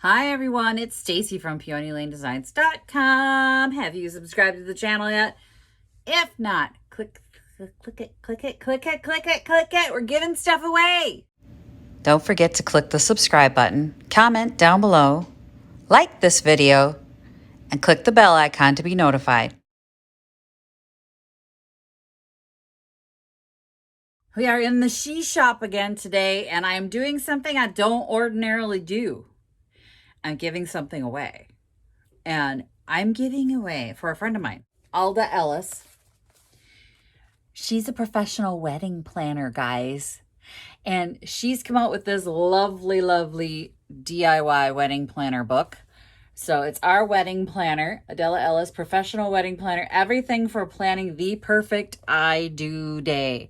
Hi everyone, it's Stacy from PeonyLaneDesigns.com. Have you subscribed to the channel yet? If not, click it. We're giving stuff away. Don't forget to click the subscribe button, comment down below, like this video, and click the bell icon to be notified. We are in the she shop again today, and I am doing something I don't ordinarily do. I'm giving something away. And I'm giving away for a friend of mine, Alda Ellis. She's a professional wedding planner, guys. And she's come out with this lovely, lovely DIY wedding planner book. So it's our wedding planner, Alda Ellis, professional wedding planner, everything for planning the perfect I do day.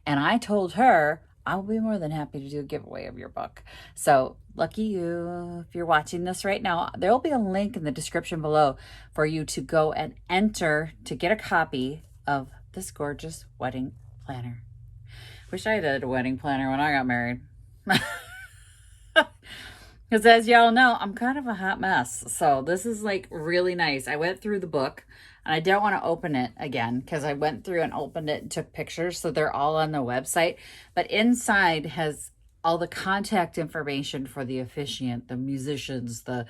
And I told her I'll be more than happy to do a giveaway of your book. So lucky you, if you're watching this right now, there'll be a link in the description below for you to go and enter to get a copy of this gorgeous wedding planner. Wish I did a wedding planner when I got married. Because as y'all know, I'm kind of a hot mess. So this is like really nice. I went through the book and I don't want to open it again because I went through and opened it and took pictures. So they're all on the website. But inside has all the contact information for the officiant, the musicians, the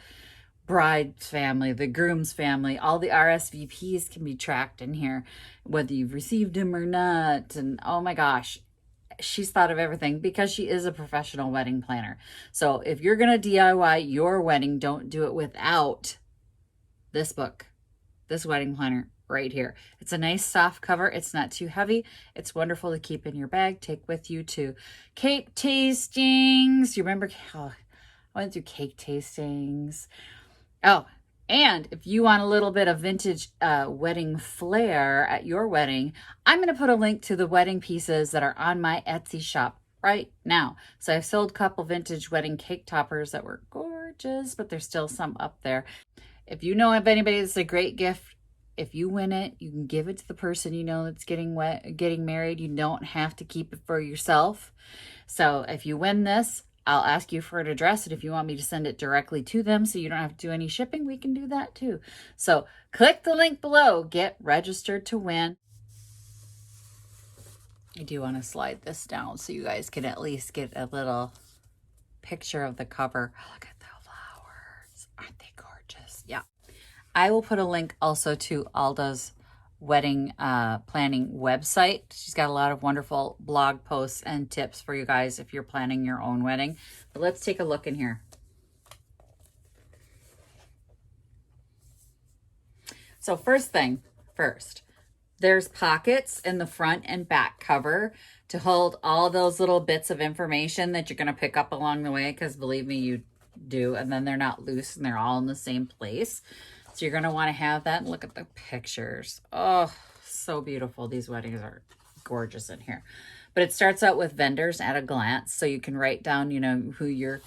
bride's family, the groom's family. All the RSVPs can be tracked in here, whether you've received them or not. And oh my gosh, she's thought of everything because she is a professional wedding planner. So if you're going to DIY your wedding, don't do it without this book, this wedding planner right here. It's a nice soft cover. It's not too heavy. It's wonderful to keep in your bag, take with you to cake tastings. You remember, I went through cake tastings. Oh, and if you want a little bit of vintage wedding flair at your wedding, I'm going to put a link to the wedding pieces that are on my Etsy shop right now. So I've sold a couple vintage wedding cake toppers that were gorgeous, but there's still some up there. If you know of anybody that's a great gift, if you win it, you can give it to the person you know that's getting married. You don't have to keep it for yourself. So if you win this, I'll ask you for an address, and if you want me to send it directly to them so you don't have to do any shipping, we can do that too. So click the link below, get registered to win. I do want to slide this down so you guys can at least get a little picture of the cover. Oh, look at the flowers. Aren't they gorgeous? Yeah. I will put a link also to Alda's wedding planning website. She's got a lot of wonderful blog posts and tips for you guys if you're planning your own wedding. But let's take a look in here. So first thing first, there's pockets in the front and back cover to hold all those little bits of information that you're going to pick up along the way, because believe me, you do. And then they're not loose and they're all in the same place. So you're going to want to have that. And look at the pictures. Oh, so beautiful. These weddings are gorgeous in here. But it starts out with vendors at a glance. So you can write down, you know, who your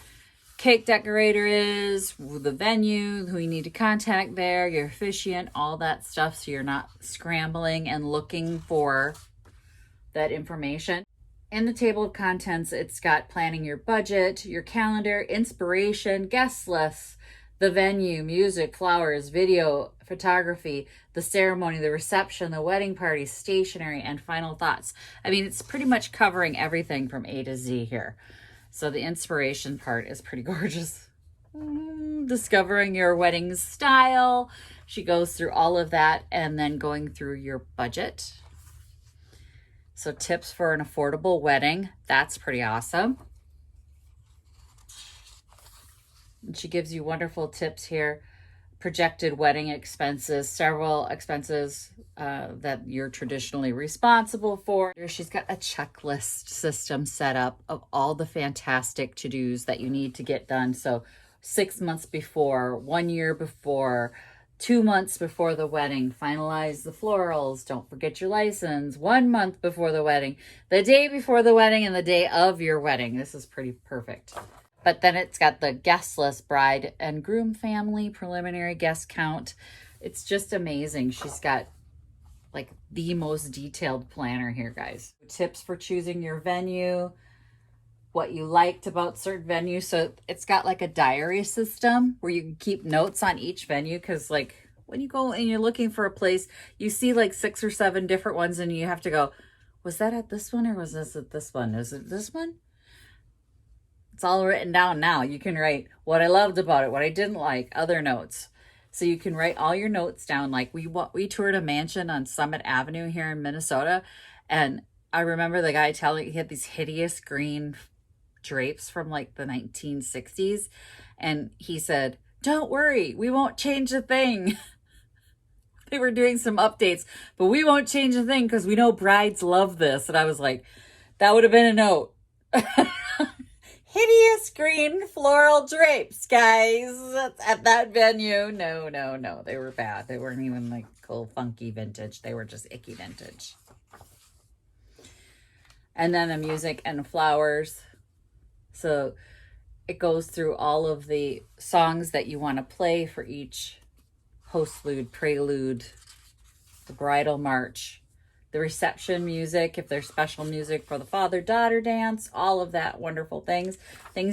cake decorator is, the venue, who you need to contact there, your officiant, all that stuff. So you're not scrambling and looking for that information. In the table of contents, it's got planning your budget, your calendar, inspiration, guest lists, the venue, music, flowers, video, photography, the ceremony, the reception, the wedding party, stationery, and final thoughts. I mean, it's pretty much covering everything from A to Z here. So the inspiration part is pretty gorgeous. Discovering your wedding style. She goes through all of that, and then going through your budget. So tips for an affordable wedding. That's pretty awesome. And she gives you wonderful tips here. Projected wedding expenses, several expenses that you're traditionally responsible for. She's got a checklist system set up of all the fantastic to-dos that you need to get done. So 6 months before, 1 year before, 2 months before the wedding, finalize the florals, don't forget your license, 1 month before the wedding, the day before the wedding, and the day of your wedding. This is pretty perfect. But then it's got the guest list, bride and groom family, preliminary guest count. It's just amazing. She's got like the most detailed planner here, guys. Tips for choosing your venue, what you liked about certain venues. So it's got like a diary system where you can keep notes on each venue, because like when you go and you're looking for a place, you see like 6 or 7 different ones and you have to go, was that at this one or was this at this one? Is it this one? It's all written down now. You can write what I loved about it, what I didn't like, other notes. So you can write all your notes down. Like we toured a mansion on Summit Avenue here in Minnesota, and I remember the guy telling, he had these hideous green drapes from like the 1960s, and he said, don't worry, we won't change a thing. They were doing some updates, but we won't change a thing because we know brides love this. And I was like, that would have been a note. Hideous green floral drapes, guys, at that venue. No, they were bad. They weren't even like cool funky vintage. They were just icky vintage. And then the music and flowers. So it goes through all of the songs that you want to play for each postlude, prelude, the bridal march, the reception music, if there's special music for the father-daughter dance, all of that wonderful things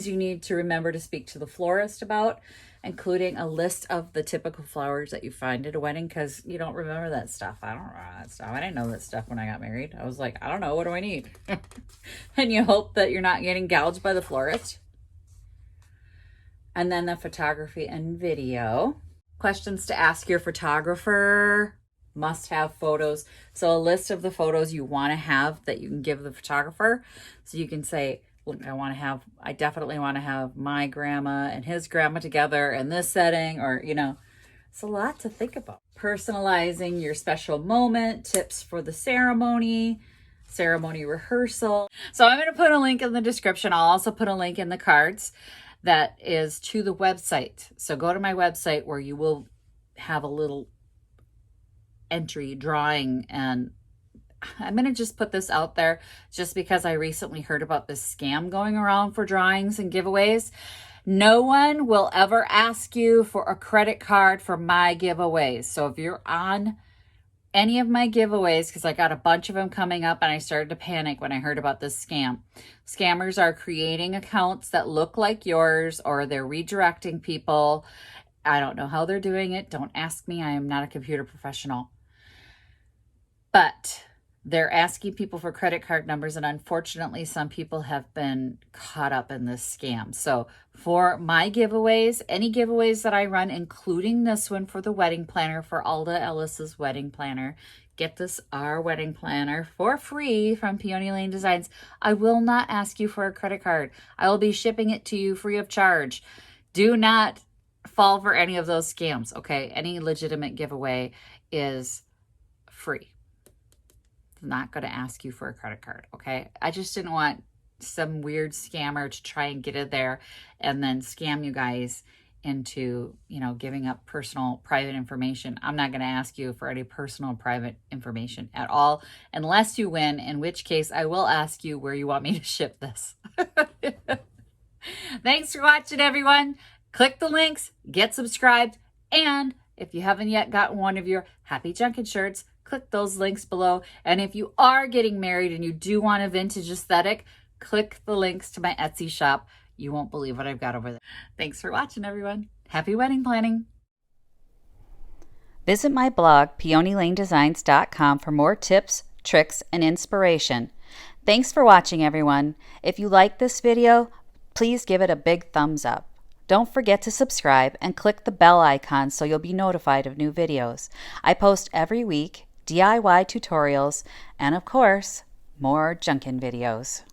you need to remember to speak to the florist about, including a list of the typical flowers that you find at a wedding, because you don't remember that stuff. I don't remember that stuff. I didn't know that stuff when I got married. I was like, I don't know, what do I need? And you hope that you're not getting gouged by the florist. And then the photography and video. Questions to ask your photographer. Must have photos. So a list of the photos you want to have that you can give the photographer. So you can say, look, I definitely want to have my grandma and his grandma together in this setting, or, you know, it's a lot to think about. Personalizing your special moment, tips for the ceremony rehearsal. So I'm going to put a link in the description. I'll also put a link in the cards that is to the website. So go to my website where you will have a little entry drawing, and I'm going to just put this out there just because I recently heard about this scam going around for drawings and giveaways. No one will ever ask you for a credit card for my giveaways. So if you're on any of my giveaways, because I got a bunch of them coming up and I started to panic when I heard about this scam. Scammers are creating accounts that look like yours, or they're redirecting people. I don't know how they're doing it. Don't ask me. I am not a computer professional. But they're asking people for credit card numbers, and unfortunately, some people have been caught up in this scam. So for my giveaways, any giveaways that I run, including this one for the wedding planner, for Alda Ellis's wedding planner, get this, our wedding planner, for free from Peony Lane Designs. I will not ask you for a credit card. I will be shipping it to you free of charge. Do not fall for any of those scams, okay? Any legitimate giveaway is free. I'm not going to ask you for a credit card, okay? I just didn't want some weird scammer to try and get it there and then scam you guys into, you know, giving up personal private information. I'm not going to ask you for any personal private information at all unless you win, in which case I will ask you where you want me to ship this. Thanks for watching, everyone. Click the links, get subscribed, and if you haven't yet gotten one of your Happy Junkin shirts, click those links below. And if you are getting married and you do want a vintage aesthetic, click the links to my Etsy shop. You won't believe what I've got over there. Thanks for watching, everyone. Happy wedding planning. Visit my blog, peonylanedesigns.com, for more tips, tricks, and inspiration. Thanks for watching, everyone. If you like this video, please give it a big thumbs up. Don't forget to subscribe and click the bell icon so you'll be notified of new videos. I post every week DIY tutorials and, of course, more Junkin videos.